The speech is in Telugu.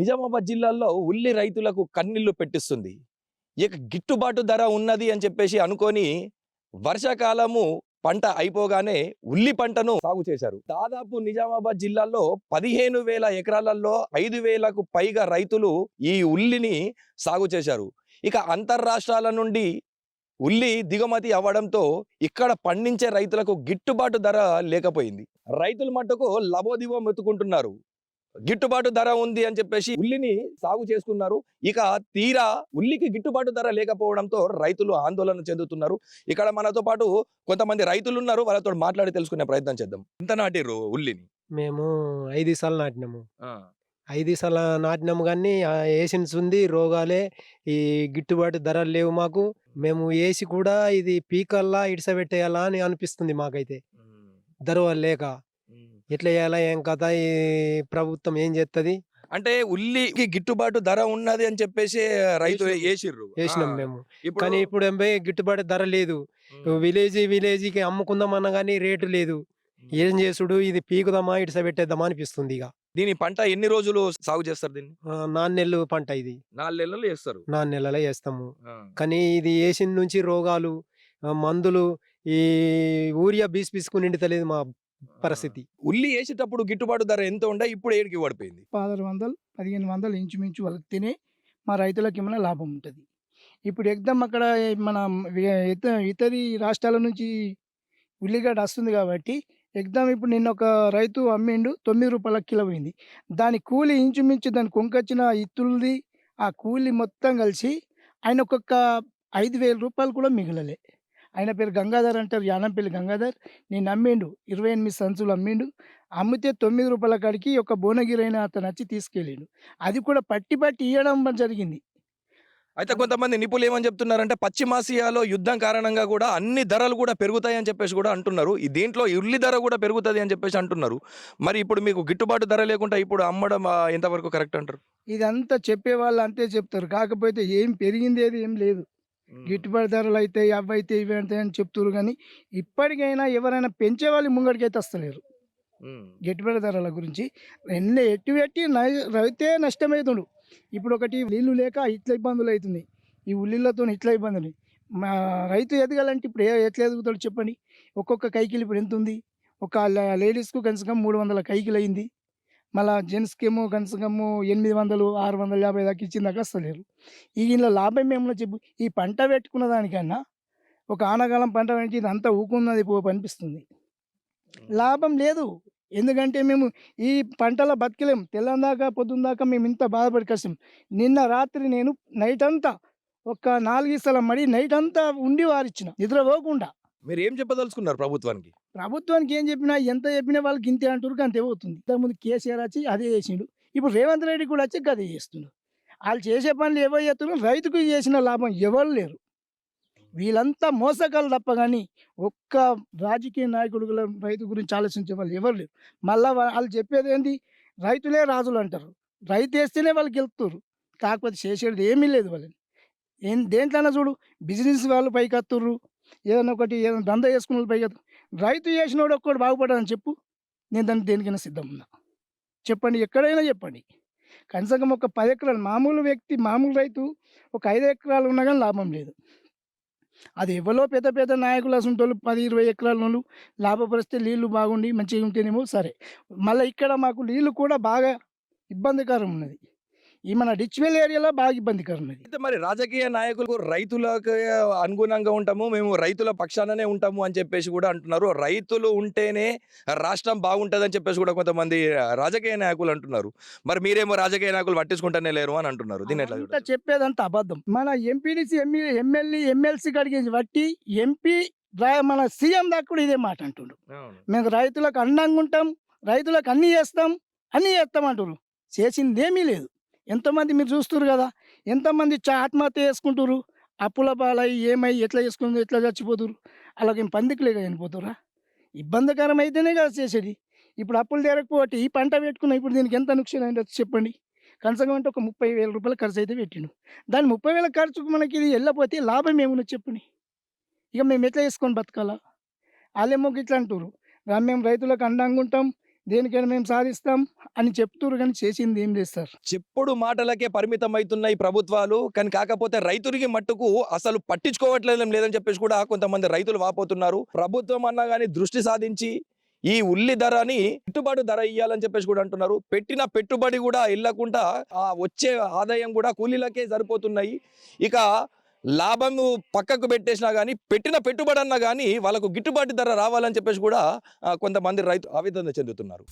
నిజామాబాద్ జిల్లాలో ఉల్లి రైతులకు కన్నీళ్లు పెట్టిస్తుంది. ఇక గిట్టుబాటు ధర ఉన్నది అని చెప్పేసి అనుకోని వర్షాకాలము పంట అయిపోగానే ఉల్లి పంటను సాగు చేశారు. దాదాపు నిజామాబాద్ జిల్లాలో 15,000 ఎకరాలలో 5,000కు పైగా రైతులు ఈ ఉల్లిని సాగు చేశారు. ఇక అంతర్రాష్ట్రాల నుండి ఉల్లి దిగుమతి అవ్వడంతో ఇక్కడ పండించే రైతులకు గిట్టుబాటు ధర లేకపోయింది. రైతులు మట్టుకు లబోదిబో మెత్తుకుంటున్నారు. గిట్టుబాటు ధర ఉంది అని చెప్పేసి ఉల్లిని సాగు చేసుకున్నారు. ఇక తీరా ఉల్లికి గిట్టుబాటు ధర లేకపోవడంతో రైతులు ఆందోళన చెందుతున్నారు. ఇక్కడ మనతో పాటు కొంతమంది రైతులు ఉన్నారు. వాళ్ళతో మాట్లాడి తెలుసుకునే ప్రయత్నం చేద్దాం. ఎంత నాటిర్రు ఉల్లిని? మేము 5 సార్లు నాటినాము. ఆ, 5 సార్లు నాటినాము గానీ ఏషన్స్ ఉంది. రోగాలే ఈ గిట్టుబాటు ధరలు లేవు మాకు. మేము ఏసి కూడా ఇది పీకల్లా ఇడిసబెట్టేయాలా అని అనిపిస్తుంది మాకైతే. ధరలు లేక ఎట్లా చేయాలా ఏం కథ ఈ ప్రభుత్వం ఏం చేత్తది? అంటే ఉల్లికి గిట్టుబాటు ధర ఉన్నది అని చెప్పేసి రైతు వేసిర్రు. ఏసినాం మేము. ఇప్పుడు కానీ ఇప్పుడు గిట్టుబాటు ధర లేదు. విలేజ్‌కి అమ్ముకుందామన్నా గానీ రేటు లేదు. ఏం చేసుడు ఇది పీకుదామా ఇడిసబెట్టేద్దామా అనిపిస్తుంది ఇగ. దీని పంట ఎన్ని రోజులు సాగు చేస్తారు దీన్ని? 4 నెలలు పంట ఇది. 4 నెలలు చేస్తారు. 4 నెలలే ఏస్తాము. కానీ ఇది ఏసిన నుంచి రోగాలు, మందులు ఈ యూరియా బీసుకు నిండుతలేదు మా పరిస్థితి. ఉల్లి వేసేటప్పుడు గిట్టుబాటు ధర ఎంత ఉండే, ఇప్పుడు ఏడికి పడిపోయింది? 1600, 1500 ఇంచుమించు వాళ్ళకి తినే మా రైతులకి ఏమైనా లాభం ఉంటుంది. ఇప్పుడు ఎగ్దమ్ అక్కడ మన ఇతరి రాష్ట్రాల నుంచి ఉల్లిగడ్డ వస్తుంది కాబట్టి ఎగ్దమ్ ఇప్పుడు నిన్న ఒక రైతు అమ్మిండు, 9 రూపాయల కిలో పోయింది. దాని కూలి ఇంచుమించు దాని కొంకొచ్చిన ఇత్తులది ఆ కూలి మొత్తం కలిసి ఆయన ఒక్కొక్క 5,000 రూపాయలు కూడా మిగలలే. ఆయన పేరు గంగాధర్ అంటారు, యానంపల్లి గంగాధర్. నేను అమ్మిండు 28 సంచులు అమ్మిండు. అమ్మితే 9 రూపాయల కాడికి ఒక భువనగిరి అయిన అతను వచ్చి తీసుకెళ్ళిండు. అది కూడా పట్టి ఇవ్వడం జరిగింది. అయితే కొంతమంది నిపుణులు ఏమని చెప్తున్నారంటే పశ్చిమాసియాలో యుద్ధం కారణంగా కూడా అన్ని ధరలు కూడా పెరుగుతాయి అని చెప్పేసి కూడా అంటున్నారు. ఈ దీంట్లో ఉల్లి ధర కూడా పెరుగుతుంది అని చెప్పేసి అంటున్నారు. మరి ఇప్పుడు మీకు గిట్టుబాటు ధర లేకుండా ఇప్పుడు అమ్మడం ఎంతవరకు కరెక్ట్ అంటారు? ఇదంతా చెప్పేవాళ్ళు అంతే చెప్తారు. కాకపోతే ఏం పెరిగిందేది ఏం లేదు. గిట్టుబాటు ధరలు అయితాయి, అవైతే ఇవి అవుతాయి అని చెప్తున్నారు. కానీ ఇప్పటికైనా ఎవరైనా పెంచేవాళ్ళు ముంగడికైతే వస్తలేరు. గిట్టుబాటు ధరల గురించి ఎట్టి రైతే నష్టమవుతుండు. ఇప్పుడు ఒకటి నీళ్లు లేక ఇట్లా ఇబ్బందులు అవుతుంది. ఈ ఉల్లిళ్ళతో ఇట్లా ఇబ్బందులు. మా రైతు ఎదగాలంటే ఇప్పుడు ఎట్లా ఎదుగుతాడు చెప్పండి? ఒక్కొక్క కైకిలు ఇప్పుడు ఎంత ఉంది? ఒక లేడీస్కు కనీసం 300 కైకిలు అయింది. మళ్ళీ జెంట్స్కేమో కనీసం 800, 650 దాకా ఇచ్చిన దాకా వస్తలేరు. ఈ ఇంట్లో లాభం ఏమన్నా చెప్పు? ఈ పంట పెట్టుకున్న దానికన్నా ఒక ఆనకాలం పంట పెట్టి ఇదంతా ఊకున్నది అనిపిస్తుంది. లాభం లేదు. ఎందుకంటే మేము ఈ పంటలో బతకలేము. తెల్లందాకా పొద్దున్న దాకా మేము ఇంత బాధపడి కష్టం. నిన్న రాత్రి నేను నైట్ అంతా ఒక 4 ఇస్తల మడి నైట్ అంతా ఉండి వారిచ్చిన నిద్రపోకుండా. మీరు ఏం చెప్పదలుచుకున్నారు ప్రభుత్వానికి? ప్రభుత్వానికి ఏం చెప్పినా ఎంత చెప్పినా వాళ్ళకి ఇంతే అంటారు, అంతే పోతుంది. ఇంతకుముందు కేసీఆర్ వచ్చి అదే చేసిండు. ఇప్పుడు రేవంత్ రెడ్డి కూడా వచ్చి అదే చేస్తుండు. వాళ్ళు చేసే పనులు ఎవరు చేస్తున్నారు? రైతుకు చేసిన లాభం ఎవరు లేరు. వీళ్ళంతా మోసగాళ్ళు తప్ప కానీ ఒక్క రాజకీయ నాయకుడు రైతు గురించి ఆలోచించే వాళ్ళు ఎవరు లేరు. మళ్ళీ వాళ్ళు చెప్పేది ఏంది? రైతులే రాజులు అంటారు. రైతు వేస్తేనే వాళ్ళు గెలుపుతారు. కాకపోతే చేసేది ఏమీ లేదు వాళ్ళని. దేంట్లోనే చూడు, బిజినెస్ వాళ్ళు పైకి వస్తుర్రు, ఏదైనా దందా చేసుకున్న వాళ్ళు పైకి వస్తారు. రైతు చేసినోడు ఒక్కడు బాగుపడాలని చెప్పు, నేను దాన్ని దేనికైనా సిద్ధం ఉన్నా. చెప్పండి, ఎక్కడైనా చెప్పండి. కనీసం ఒక 10 ఎకరాలు మామూలు వ్యక్తి, మామూలు రైతు ఒక 5 ఎకరాలు ఉన్నా కానీ లాభం లేదు. అది ఎవరో పెద్ద పెద్ద నాయకులు అసంటోళ్ళు 10, 20 ఎకరాల లాభపరిస్తే నీళ్లు బాగుండి మంచిగా ఉంటేనేమో సరే. మళ్ళీ ఇక్కడ మాకు నీళ్లు కూడా బాగా ఇబ్బందికరం ఉన్నది. ఈ మన డిచ్వెల్ ఏరియాలో బాగా ఇబ్బందికరం ఉన్నది. అయితే మరి రాజకీయ నాయకులు రైతులకు అనుగుణంగా ఉంటాము, మేము రైతుల పక్షాననే ఉంటాము అని చెప్పేసి కూడా అంటున్నారు. రైతులు ఉంటేనే రాష్ట్రం బాగుంటుంది అని చెప్పేసి కూడా కొంతమంది రాజకీయ నాయకులు అంటున్నారు. మరి మీరేమో రాజకీయ నాయకులు పట్టించుకుంటానే లేరు అని అంటున్నారు. దీని ఎట్లా అంతా చెప్పేదంతా అబద్ధం. మన ఎంపీడీసీ, ఎమ్మెల్సీ కాడికి బట్టి ఎంపీ మన సీఎం దాకా కూడా ఇదే మాట అంటుండ్రు. మేము రైతులకు అండంగా ఉంటాం, రైతులకు అన్నీ చేస్తాం అంటున్నారు. చేసిందేమీ లేదు. ఎంతమంది మీరు చూస్తున్నారు కదా, ఎంతమంది ఆత్మహత్య చేసుకుంటారు, అప్పుల పాలై ఏమై ఎట్లా చేసుకుంటారు, ఎట్లా చచ్చిపోతారు. అలాగే పందికులేగా చనిపోతారా? ఇబ్బందికరం అయితేనే కదా చేసేది. ఇప్పుడు అప్పులు తీరకపోతే ఈ పంట పెట్టుకున్నా ఇప్పుడు దీనికి ఎంత నుక్షణ అయిందో చెప్పండి. కనీసం అంటే ఒక 30,000 రూపాయల ఖర్చు అయితే పెట్టిండు. దాని 30,000 ఖర్చుకు మనకి ఇది వెళ్ళకపోతే లాభం ఏమున్నా చెప్పండి. ఇక మేము ఎట్లా చేసుకొని బతకాలా? వాళ్ళేమో ఇట్లా అంటారు, మేము రైతులకు అండంగా ఉంటాం, దేనికైనా మేము సాధిస్తాం అని చెప్తున్నారు కానీ చేసింది ఏం లేదు సార్. చెప్పుడు మాటలకే పరిమితం అవుతున్నాయి ప్రభుత్వాలు. కానీ కాకపోతే రైతునికి మట్టుకు అసలు పట్టించుకోవట్లేదు లేదని చెప్పేసి కూడా కొంతమంది రైతులు వాపోతున్నారు. ప్రభుత్వం అన్నా కానీ దృష్టి సాధించి ఈ ఉల్లి ధరని గిట్టుబాటు ధర ఇయ్యాలని చెప్పేసి కూడా అంటున్నారు. పెట్టిన పెట్టుబడి కూడా ఇళ్ళకుండా ఆ వచ్చే ఆదాయం కూడా కూలీలకే సరిపోతున్నాయి. ఇక లాభము పక్కకు పెట్టేసినా కానీ పెట్టిన పెట్టుబడి అన్నా కానీ వాళ్ళకు గిట్టుబాటు ధర రావాలని చెప్పేసి కూడా కొంతమంది రైతు ఆవేదన చెందుతున్నారు.